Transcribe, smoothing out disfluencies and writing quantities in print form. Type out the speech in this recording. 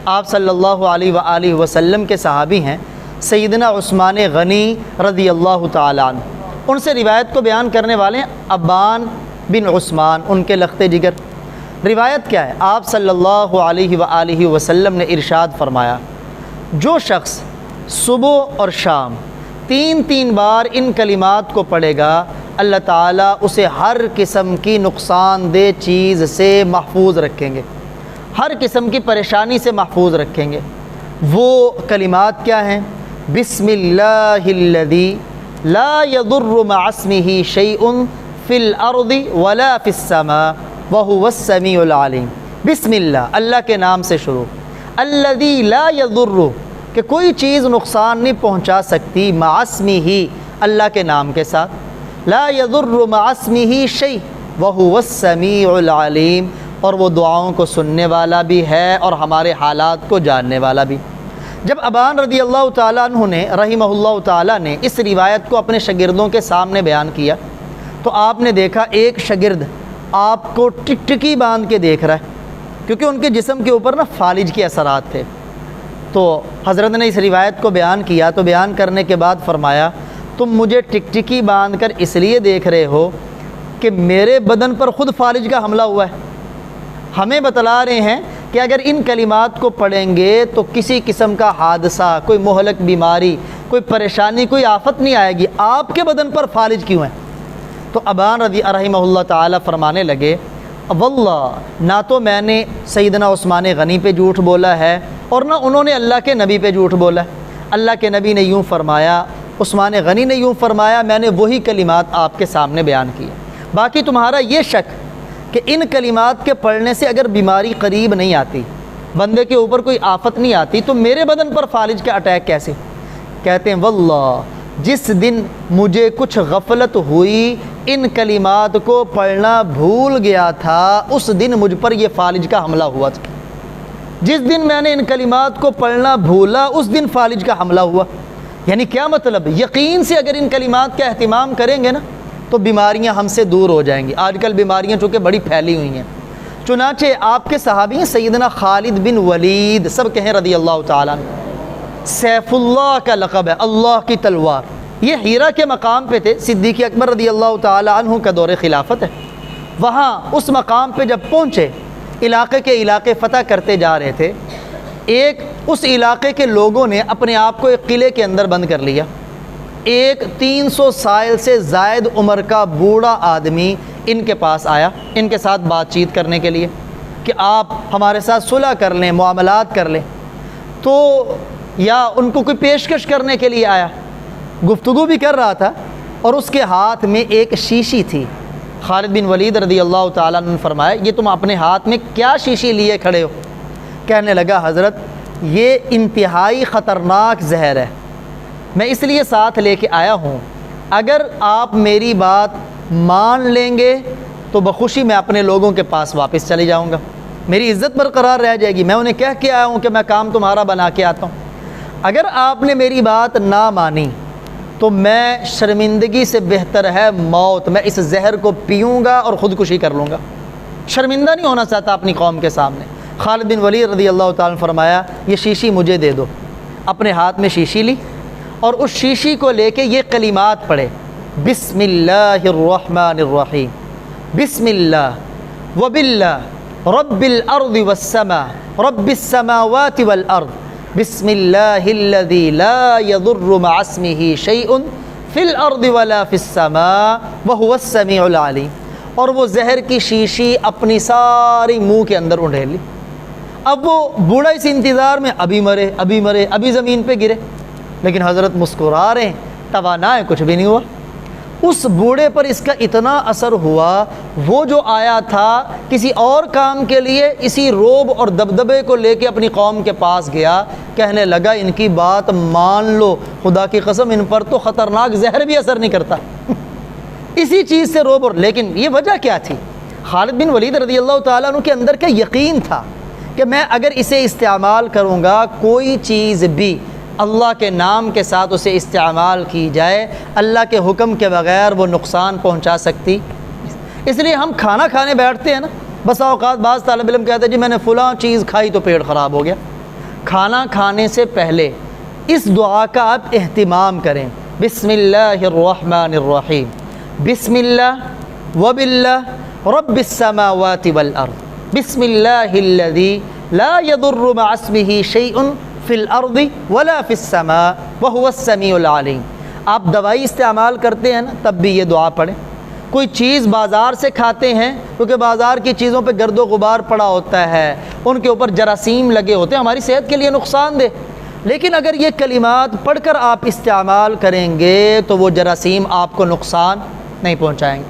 آپ صلی اللہ علیہ وآلہ وسلم کے صحابی ہیں سیدنا عثمان غنی رضی اللہ تعالیٰ عنہ، ان سے روایت کو بیان کرنے والے ہیں ابان بن عثمان، ان کے لخت جگر۔ روایت کیا ہے؟ آپ صلی اللہ علیہ وآلہ وسلم نے ارشاد فرمایا، جو شخص صبح اور شام 3 بار ان کلمات کو پڑھے گا، اللہ تعالیٰ اسے ہر قسم کی نقصان دہ چیز سے محفوظ رکھیں گے، ہر قسم کی پریشانی سے محفوظ رکھیں گے۔ وہ کلمات کیا ہیں؟ بسم اللہ الذی لا یضر مع اسمہ شیء فی الارض ولا فی السماء وہو السمیع العلیم۔ بسم اللہ، اللہ کے نام سے شروع، الذی لا یضر، کہ کوئی چیز نقصان نہیں پہنچا سکتی، مع اسمہ، اللہ کے نام کے ساتھ، لا یضر مع اسمہ شیء وہو السمیع العلیم، اور وہ دعاؤں کو سننے والا بھی ہے اور ہمارے حالات کو جاننے والا بھی۔ جب ابان رضی اللہ تعالیٰ عنہ نے رحمہ اللہ تعالیٰ نے اس روایت کو اپنے شاگردوں کے سامنے بیان کیا تو آپ نے دیکھا ایک شاگرد آپ کو ٹکٹکی باندھ کے دیکھ رہا ہے، کیونکہ ان کے جسم کے اوپر فالج کے اثرات تھے۔ تو حضرت نے اس روایت کو بیان کیا تو بیان کرنے کے بعد فرمایا، تم مجھے ٹکٹکی باندھ کر اس لیے دیکھ رہے ہو کہ میرے بدن پر خود فالج کا حملہ ہوا ہے۔ ہمیں بتلا رہے ہیں کہ اگر ان کلمات کو پڑھیں گے تو کسی قسم کا حادثہ، کوئی مہلک بیماری، کوئی پریشانی، کوئی آفت نہیں آئے گی، آپ کے بدن پر فالج کیوں ہیں؟ تو ابان رحمہ اللہ تعالیٰ فرمانے لگے، واللہ نہ تو میں نے سیدنا عثمان غنی پہ جھوٹ بولا ہے اور نہ انہوں نے اللہ کے نبی پہ جھوٹ بولا ہے۔ اللہ کے نبی نے یوں فرمایا، عثمان غنی نے یوں فرمایا، میں نے وہی کلمات آپ کے سامنے بیان کیے۔ باقی تمہارا یہ شک کہ ان کلمات کے پڑھنے سے اگر بیماری قریب نہیں آتی، بندے کے اوپر کوئی آفت نہیں آتی، تو میرے بدن پر فالج کا اٹیک کیسے؟ کہتے ہیں واللہ جس دن مجھے کچھ غفلت ہوئی، ان کلمات کو پڑھنا بھول گیا تھا، اس دن مجھ پر یہ فالج کا حملہ ہوا تھا۔ جس دن میں نے ان کلمات کو پڑھنا بھولا، اس دن فالج کا حملہ ہوا۔ یعنی کیا مطلب؟ یقین سے اگر ان کلمات کا اہتمام کریں گے نا تو بیماریاں ہم سے دور ہو جائیں گی۔ آج کل بیماریاں چونکہ بڑی پھیلی ہوئی ہیں، چنانچہ آپ کے صحابی ہیں سیدنا خالد بن ولید، سب کہیں رضی اللہ تعالیٰ عنہ، سیف اللہ کا لقب ہے، اللہ کی تلوار۔ یہ ہیرا کے مقام پہ تھے، صدیق اکبر رضی اللہ تعالیٰ عنہ کا دور خلافت ہے۔ وہاں اس مقام پہ جب پہنچے، علاقے کے علاقے فتح کرتے جا رہے تھے، ایک اس علاقے کے لوگوں نے اپنے آپ کو ایک قلعے کے اندر بند کر لیا۔ ایک 300 سال سے زائد عمر کا بوڑھا آدمی ان کے پاس آیا، ان کے ساتھ بات چیت کرنے کے لیے کہ آپ ہمارے ساتھ صلح کر لیں، معاملات کر لیں۔ تو یا ان کو کوئی پیشکش کرنے کے لیے آیا، گفتگو بھی کر رہا تھا، اور اس کے ہاتھ میں ایک شیشی تھی۔ خالد بن ولید رضی اللہ تعالیٰ عنہ نے فرمایا، یہ تم اپنے ہاتھ میں کیا شیشی لیے کھڑے ہو؟ کہنے لگا، حضرت یہ انتہائی خطرناک زہر ہے، میں اس لیے ساتھ لے کے آیا ہوں، اگر آپ میری بات مان لیں گے تو بخوشی میں اپنے لوگوں کے پاس واپس چلے جاؤں گا، میری عزت برقرار رہ جائے گی، میں انہیں کہہ کے آیا ہوں کہ میں کام تمہارا بنا کے آتا ہوں۔ اگر آپ نے میری بات نہ مانی تو میں شرمندگی سے بہتر ہے موت، میں اس زہر کو پیوں گا اور خودکشی کر لوں گا، شرمندہ نہیں ہونا چاہتا اپنی قوم کے سامنے۔ خالد بن ولید رضی اللہ تعالیٰ نے فرمایا، یہ شیشی مجھے دے دو۔ اپنے ہاتھ میں شیشی لی اور اس شیشی کو لے کے یہ کلمات پڑھے، بسم اللہ الرحمن الرحیم، بسم اللہ وباللہ رب الارض والسماء رب السماوات والارض، بسم اللہ الذی لا یضر مع اسمہ شیء فی الارض ولا فی السماء وہو السمیع العلیم۔ اور وہ زہر کی شیشی اپنی ساری منہ کے اندر اونڈھیل لی۔ اب وہ بوڑھا اس انتظار میں ابھی مرے ابھی مرے، ابھی زمین پہ گرے، لیکن حضرت مسکرا رہے ہیں، توانا ہے، کچھ بھی نہیں ہوا۔ اس بوڑھے پر اس کا اتنا اثر ہوا، وہ جو آیا تھا کسی اور کام کے لیے، اسی روب اور دبدبے کو لے کے اپنی قوم کے پاس گیا، کہنے لگا ان کی بات مان لو، خدا کی قسم ان پر تو خطرناک زہر بھی اثر نہیں کرتا۔ اسی چیز سے روب، اور لیکن یہ وجہ کیا تھی؟ خالد بن ولید رضی اللہ تعالیٰ عنہ کے اندر کا یقین تھا کہ میں اگر اسے استعمال کروں گا، کوئی چیز بھی اللہ کے نام کے ساتھ اسے استعمال کی جائے، اللہ کے حکم کے بغیر وہ نقصان پہنچا سکتی۔ اس لیے ہم کھانا کھانے بیٹھتے ہیں نا، بس اوقات بعض طالب علم کہتے ہیں جی میں نے فلاں چیز کھائی تو پیٹ خراب ہو گیا، کھانا کھانے سے پہلے اس دعا کا آپ اہتمام کریں، بسم اللہ الرحمن الرحیم، بسم اللہ وباللہ رب السماوات والارض، بسم اللہ الذی لا يضر مع اسمہ شیء فی الارض ولا فی السماء وهو السمیع العلیم۔ آپ دوائی استعمال کرتے ہیں نا، تب بھی یہ دعا پڑھیں۔ کوئی چیز بازار سے کھاتے ہیں، کیونکہ بازار کی چیزوں پہ گرد و غبار پڑا ہوتا ہے، ان کے اوپر جراثیم لگے ہوتے ہیں، ہماری صحت کے لیے نقصان دہ، لیکن اگر یہ کلمات پڑھ کر آپ استعمال کریں گے تو وہ جراثیم آپ کو نقصان نہیں پہنچائیں گے۔